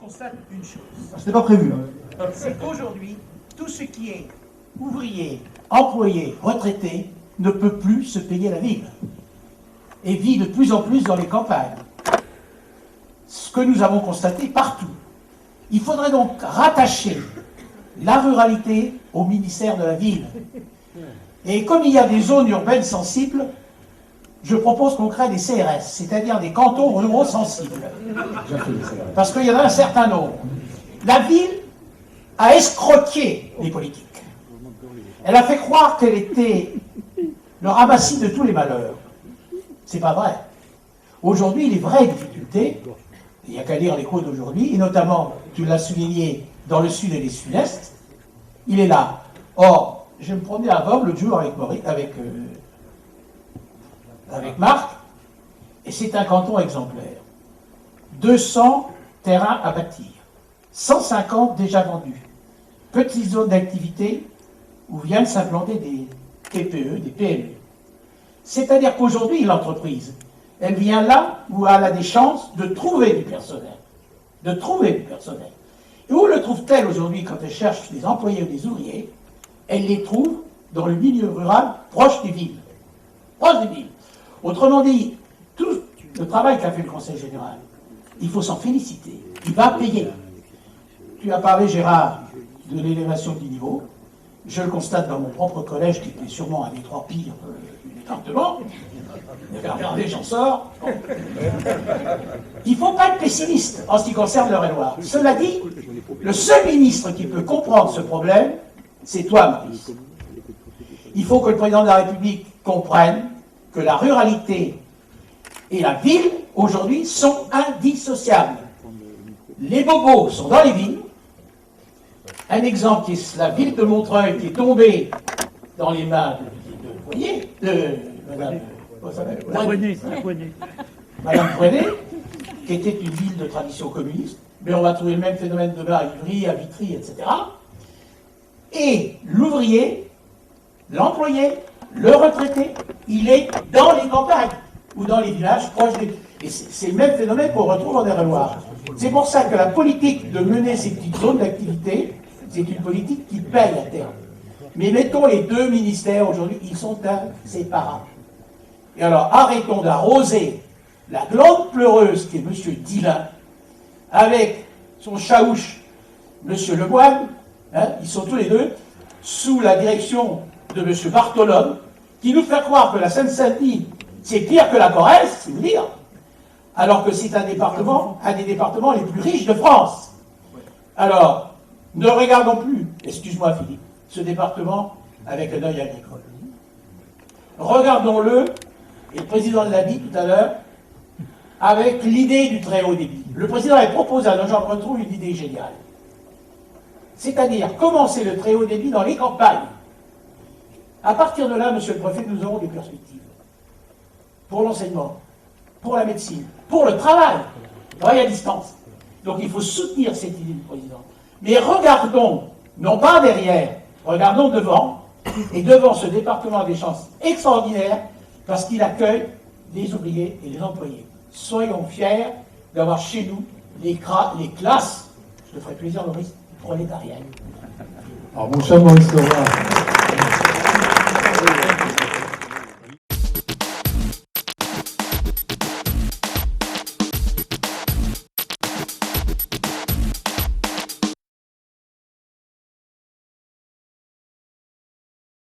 constate une chose. C'était pas prévu. C'est qu'aujourd'hui, tout ce qui est ouvrier, employé, retraité, ne peut plus se payer la ville. Et vit de plus en plus dans les campagnes. Ce que nous avons constaté partout. Il faudrait donc rattacher la ruralité au ministère de la ville. Et comme il y a des zones urbaines sensibles, je propose qu'on crée des CRS, c'est-à-dire des cantons ruraux sensibles. Parce qu'il y en a un certain nombre. La ville a escroqué les politiques. Elle a fait croire qu'elle était le ramassis de tous les malheurs. C'est pas vrai. Aujourd'hui, les vraies difficultés, il n'y a qu'à lire l'écho d'aujourd'hui, et notamment, tu l'as souligné, dans le sud et les sud-est, il est là. Or, je me promenais à Voves l'autre jour avec Marc, et c'est un canton exemplaire. 200 terrains à bâtir, 150 déjà vendus, petites zones d'activité où viennent s'implanter des TPE, des PME. C'est-à-dire qu'aujourd'hui, l'entreprise, elle vient là où elle a des chances de trouver du personnel. De trouver du personnel. Et où le trouve-t-elle aujourd'hui quand elle cherche des employés ou des ouvriers? Elle les trouve dans le milieu rural, proche des villes. Proche des villes. Autrement dit, tout le travail qu'a fait le Conseil général, il faut s'en féliciter. Il va payer. Tu as parlé, Gérard, de l'élévation du niveau. Je le constate dans mon propre collège, qui était sûrement un des trois pires du département. Regardez, j'en sors. Bon. Il ne faut pas être pessimiste en ce qui concerne l'Eure-et-Loir. Cela dit, le seul ministre qui peut comprendre ce problème, c'est toi, Maurice. Il faut que le président de la République comprenne que la ruralité et la ville, aujourd'hui, sont indissociables. Les bobos sont dans les villes. Un exemple qui est la ville de Montreuil, qui est tombée dans les mains de Madame Poinet, qui était une ville de tradition communiste, mais on va trouver le même phénomène demain à Ivry, à Vitry, etc. Et l'ouvrier, l'employé, le retraité, il est dans les campagnes ou dans les villages proches des... Et c'est le même phénomène qu'on retrouve en Eure-et-Loir. C'est pour ça que la politique de mener ces petites zones d'activité, c'est une politique qui paye à terme. Mais mettons les deux ministères aujourd'hui, ils sont inséparables. Et alors arrêtons d'arroser la glande pleureuse qui est M. Dillin, avec son chaouche, M. Lemoine, hein, ils sont tous les deux sous la direction de M. Bartolone, qui nous fait croire que la Seine-Saint-Denis, c'est pire que la Corrèze, c'est vous dire, alors que c'est un des départements les plus riches de France. Alors, ne regardons plus, excuse-moi Philippe, ce département avec un œil agricole. Regardons-le, et le président l'a dit tout à l'heure, avec l'idée du très haut débit. Le président a proposé à nos gens de retrouver une idée géniale. C'est-à-dire commencer le très haut débit dans les campagnes. À partir de là, monsieur le préfet, nous aurons des perspectives. Pour l'enseignement, pour la médecine, pour le travail à distance. Donc il faut soutenir cette idée du président. Mais regardons, non pas derrière, regardons devant, et devant ce département a des chances extraordinaires, parce qu'il accueille les ouvriers et les employés. Soyons fiers d'avoir chez nous les classes, je te ferai plaisir Maurice, prolétariennes. Alors mon cher Maurice Leroy,